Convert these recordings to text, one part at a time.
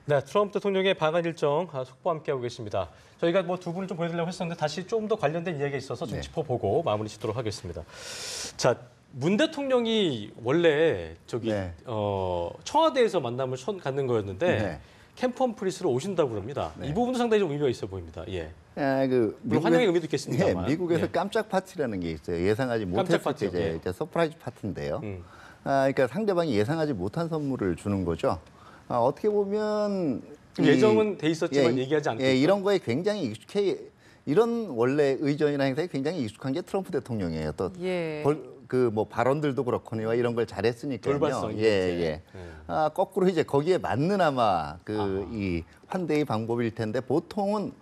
네, 트럼프 대통령의 방한 일정 속보 함께하고 계십니다. 저희가 뭐 두 분을 좀 보여드리려고 했었는데 다시 좀 더 관련된 이야기가 있어서 좀 짚어보고 마무리 짓도록 하겠습니다. 자, 문 대통령이 원래 청와대에서 만남을 갖는 거였는데 캠프 험프리스로 오신다고 그럽니다. 이 부분도 상당히 좀 의미가 있어 보입니다. 예. 물론 환영의 의미도 있겠습니다만. 미국에서 깜짝 파티라는 게 있어요. 예상하지 못했을 때 이제 서프라이즈 파티인데요. 그러니까 상대방이 예상하지 못한 선물을 주는 거죠. 어떻게 보면 예정은 돼 있었지만 얘기하지 않고 이런 거에 굉장히 이런 원래 의전이나 행사에 굉장히 익숙한 게 트럼프 대통령이에요. 또 그 뭐 발언들도 그렇거니와 이런 걸 잘했으니까요. 돌발성. 거꾸로 이제 거기에 맞는 아마 이 환대의 방법일 텐데 보통은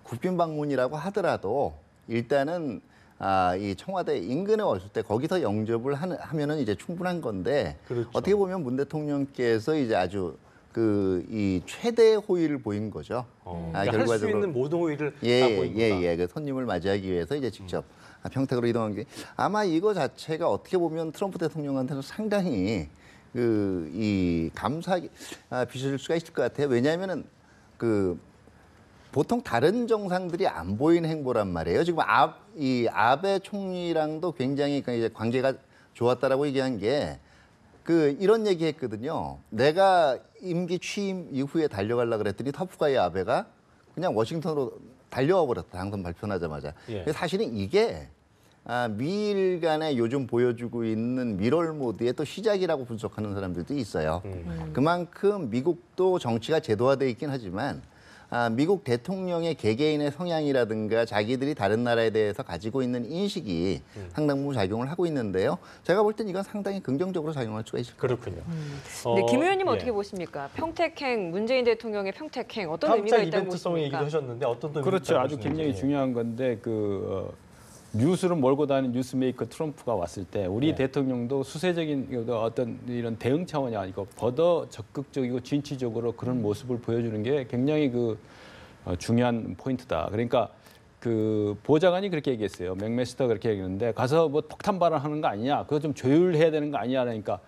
국빈 방문이라고 하더라도 일단은 이 청와대 인근에 왔을 때 거기서 영접을 하면은 이제 충분한 건데 그렇죠. 어떻게 보면 문 대통령께서 이제 아주 이 최대 호의를 보인 거죠. 그러니까 할 수 있는 모든 호의를 다 보인 거다. 그 손님을 맞이하기 위해서 이제 직접 평택으로 이동한 게 아마 이거 자체가 어떻게 보면 트럼프 대통령한테는 상당히 이 감사하게 빚어질 수가 있을 것 같아요. 왜냐하면은 보통 다른 정상들이 안 보이는 행보란 말이에요. 지금 이 아베 총리랑도 굉장히 이제 관계가 좋았다라고 얘기한 게 이런 얘기했거든요. 내가 임기 취임 이후에 달려가려고 그랬더니 터프가이 아베가 그냥 워싱턴으로 달려와 버렸다. 당선 발표나자마자. 사실은 이게 미일 간에 요즘 보여주고 있는 미럴 모드의 또 시작이라고 분석하는 사람들도 있어요. 그만큼 미국도 정치가 제도화돼 있긴 하지만 미국 대통령의 개개인의 성향이라든가 자기들이 다른 나라에 대해서 가지고 있는 인식이 상당 부분 작용을 하고 있는데요. 제가 볼 땐 이건 상당히 긍정적으로 작용할 수가 있을 거예요. 그렇군요. 네, 김 의원님 어떻게 보십니까? 평택행, 문재인 대통령의 평택행 어떤 의미가 있다고 이벤트성 보십니까? 얘기도 하셨는데 어떤 또 그렇죠. 아주 굉장히 중요한 건데 뉴스를 몰고 다니는 뉴스메이커 트럼프가 왔을 때 우리 대통령도 수세적인 어떤 이런 대응 차원이 아니고 더더 적극적이고 진취적으로 그런 모습을 보여주는 게 굉장히 중요한 포인트다. 그러니까 보좌관이 그렇게 얘기했어요. 맥메스터가 그렇게 얘기했는데 가서 뭐 폭탄 발언하는 거 아니냐. 그거 좀 조율해야 되는 거 아니냐. 그러니까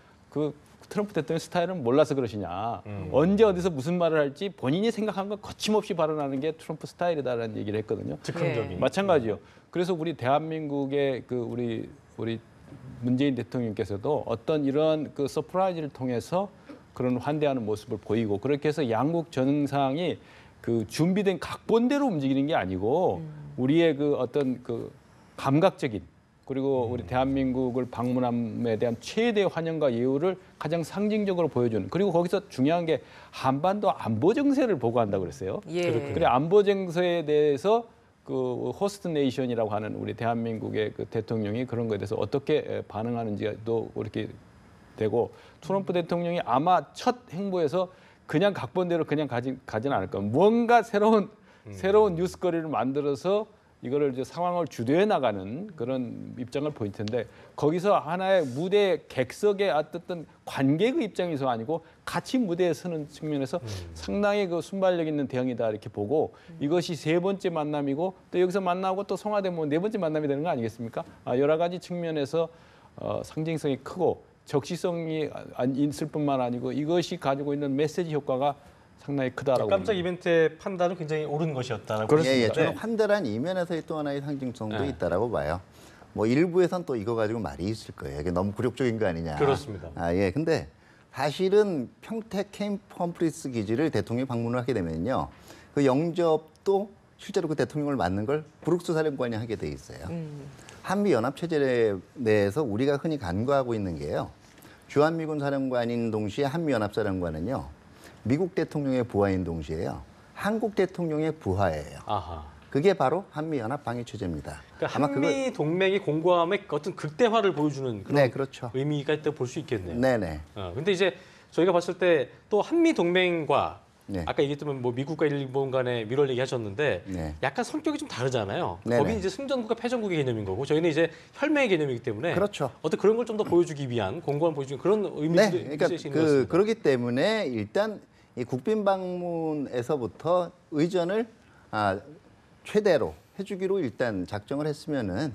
트럼프 대통령 스타일은 몰라서 그러시냐. 언제 어디서 무슨 말을 할지 본인이 생각한 거 거침없이 발언하는 게 트럼프 스타일이다라는 얘기를 했거든요. 즉흥적인. 마찬가지요. 그래서 우리 대한민국의 우리 문재인 대통령께서도 어떤 이런 서프라이즈를 통해서 그런 환대하는 모습을 보이고 그렇게 해서 양국 정상이 준비된 각본대로 움직이는 게 아니고 우리의 어떤 감각적인 그리고 우리 대한민국을 방문함에 대한 최대 환영과 예우를 가장 상징적으로 보여주는 그리고 거기서 중요한 게 한반도 안보 정세를 보고한다고 그랬어요. 그래 안보 정세에 대해서 호스트 네이션이라고 하는 우리 대한민국의 대통령이 그런 거에 대해서 어떻게 반응하는지도 이렇게 되고 트럼프 대통령이 아마 첫 행보에서 그냥 각본대로 그냥 가지는 않을 겁니다. 무언가 새로운 뉴스거리를 만들어서 이거를 이제 상황을 주도해 나가는 그런 입장을 보일 텐데 거기서 하나의 무대 객석의 어떤 관객의 입장에서 아니고 같이 무대에 서는 측면에서 상당히 순발력 있는 대응이다 이렇게 보고 이것이 세 번째 만남이고 또 여기서 만나고 또 송화되면 네 번째 만남이 되는 거 아니겠습니까? 여러 가지 측면에서 상징성이 크고 적시성이 있을 뿐만 아니고 이것이 가지고 있는 메시지 효과가 상당히 크다라고 깜짝 봅니다. 이벤트의 판단은 굉장히 옳은 것이었다라고 그렇습니다. 저는 환대란 이면에서의 또 하나의 상징성도 있다라고 봐요. 뭐 일부에선 또 이거 가지고 말이 있을 거예요. 이게 너무 굴욕적인 거 아니냐. 그렇습니다. 근데 사실은 평택 캠프 험프리스 기지를 대통령이 방문을 하게 되면요. 그 영접도 실제로 그 대통령을 맞는 걸 브룩스 사령관이 하게 돼 있어요. 한미연합체제 내에서 우리가 흔히 간과하고 있는 게요. 주한미군 사령관인 동시에 한미연합사령관은요. 미국 대통령의 부하인 동시에요. 한국 대통령의 부하예요. 그게 바로 한미연합방위체제입니다. 그러니까 한미 동맹이 공고함의 어떤 극대화를 보여주는 그런 그렇죠. 의미가 있다고 볼 수 있겠네요. 네네. 근데 이제 저희가 봤을 때 또 한미 동맹과 아까 얘기했던 뭐 미국과 일본 간의 미럴 얘기하셨는데 약간 성격이 좀 다르잖아요. 거기는 이제 승전국과 패전국의 개념인 거고 저희는 이제 혈맹의 개념이기 때문에 그렇죠. 어떤 그런 걸 좀 더 보여주기 위한 공고함 보여주는 그런 의미도 그러니까 있으신 것 같습니다. 그렇기 때문에 일단 이 국빈 방문에서부터 의전을 최대로 해주기로 일단 작정을 했으면은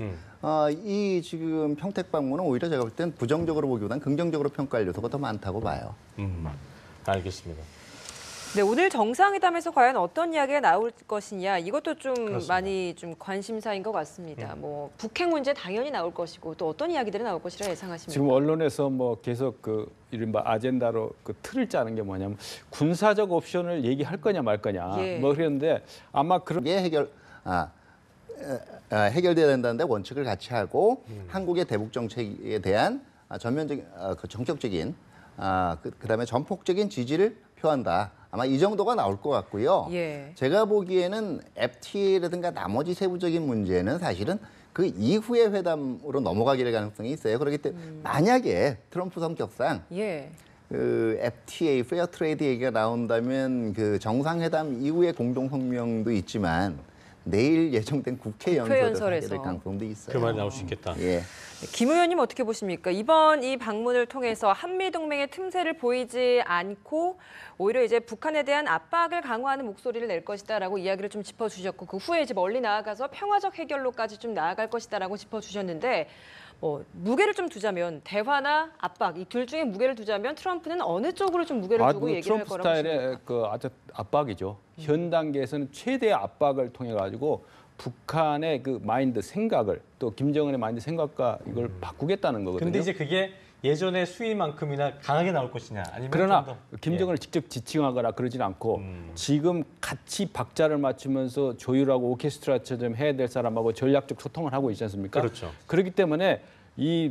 이 지금 평택 방문은 오히려 제가 볼 땐 부정적으로 보기보다는 긍정적으로 평가할 요소가 더 많다고 봐요. 알겠습니다. 네, 오늘 정상회담에서 과연 어떤 이야기가 나올 것이냐 이것도 좀 그렇습니다. 많이 좀 관심사인 것 같습니다. 뭐 북핵 문제 당연히 나올 것이고 또 어떤 이야기들이 나올 것이라 예상하십니까? 지금 언론에서 뭐 계속 그 이른바 아젠다로 그 틀을 짜는 게 뭐냐면 군사적 옵션을 얘기할 거냐 말 거냐 예. 뭐 그랬는데 아마 그런 게 해결돼야 된다는데 원칙을 같이 하고 한국의 대북 정책에 대한 전면적인 그 정격적인 그다음에 전폭적인 지지를 표한다. 아마 이 정도가 나올 것 같고요. 예. 제가 보기에는 FTA라든가 나머지 세부적인 문제는 사실은 그 이후의 회담으로 넘어가게 될 가능성이 있어요. 그렇기 때문에 만약에 트럼프 성격상 예. 그 FTA, 페어 트레이드 얘기가 나온다면 그 정상회담 이후의 공동 성명도 있지만 내일 예정된 국회 연설에서 하게 연설에서. 될 가능성도 있어요. 그 말이 나올 수 있겠다. 예. 김 의원님 어떻게 보십니까? 이번 이 방문을 통해서 한미 동맹의 틈새를 보이지 않고 오히려 이제 북한에 대한 압박을 강화하는 목소리를 낼 것이다라고 이야기를 좀 짚어주셨고 그 후에 이제 멀리 나아가서 평화적 해결로까지 좀 나아갈 것이다라고 짚어주셨는데 무게를 좀 두자면 대화나 압박 이 둘 중에 무게를 두자면 트럼프는 어느 쪽으로 좀 무게를 두고 얘기를 할 트럼프 거라고 스타일의 보십니까? 그 아주 압박이죠. 현 단계에서는 최대의 압박을 통해 가지고 북한의 그 마인드 생각을 또 김정은의 마인드 생각과 이걸 바꾸겠다는 거거든요. 근데 이제 그게 예전의 수위만큼이나 강하게 나올 것이냐 아니면 그러나 좀 더, 김정은을 직접 지칭하거나 그러진 않고 지금 같이 박자를 맞추면서 조율하고 오케스트라처럼 해야 될 사람하고 전략적 소통을 하고 있지 않습니까? 그렇죠. 그렇기 때문에 이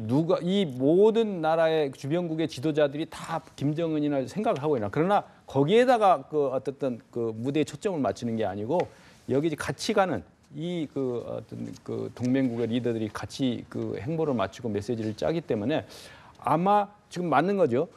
모든 나라의 주변국의 지도자들이 다 김정은이나 생각을 하고 있나. 그러나 거기에다가 그 어쨌든 그 무대에 초점을 맞추는 게 아니고 여기 이제 같이 가는 이 그 어떤 그 동맹국의 리더들이 같이 그 행보를 맞추고 메시지를 짜기 때문에 아마 지금 맞는 거죠.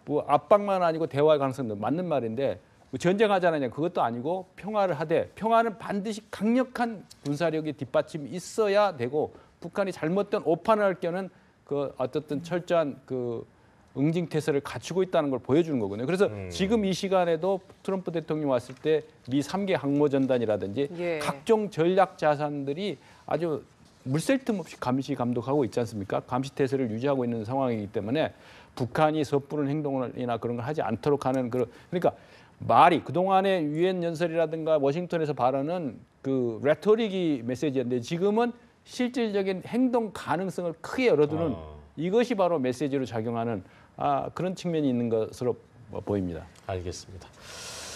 뭐 압박만 아니고 대화의 가능성도 맞는 말인데 뭐 전쟁하자느냐 그것도 아니고 평화를 하되 평화는 반드시 강력한 군사력의 뒷받침이 있어야 되고 북한이 잘못된 오판을 할 경우는 그 어쨌든 철저한 그 응징태세를 갖추고 있다는 걸 보여주는 거거든요. 그래서 지금 이 시간에도 트럼프 대통령이 왔을 때 미 3개 항모전단이라든지 예. 각종 전략 자산들이 아주 물샐 틈 없이 감시 감독하고 있지 않습니까? 감시 태세를 유지하고 있는 상황이기 때문에 북한이 섣부른 행동이나 그런 걸 하지 않도록 하는 그러니까 말이 그동안의 유엔 연설이라든가 워싱턴에서 발언은 그 레토릭이 메시지였는데 지금은 실질적인 행동 가능성을 크게 열어두는 이것이 바로 메시지로 작용하는 그런 측면이 있는 것으로 보입니다. 알겠습니다.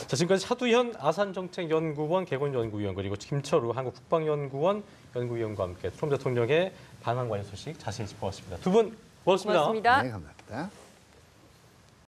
자, 지금까지 차두현 아산정책연구원 개건연구위원 그리고 김철우 한국국방연구원 연구위원과 함께 트럼프 대통령의 방한 관련 소식 자세히 짚어봤습니다. 두 분 고맙습니다. 고맙습니다. 네, 감사합니다.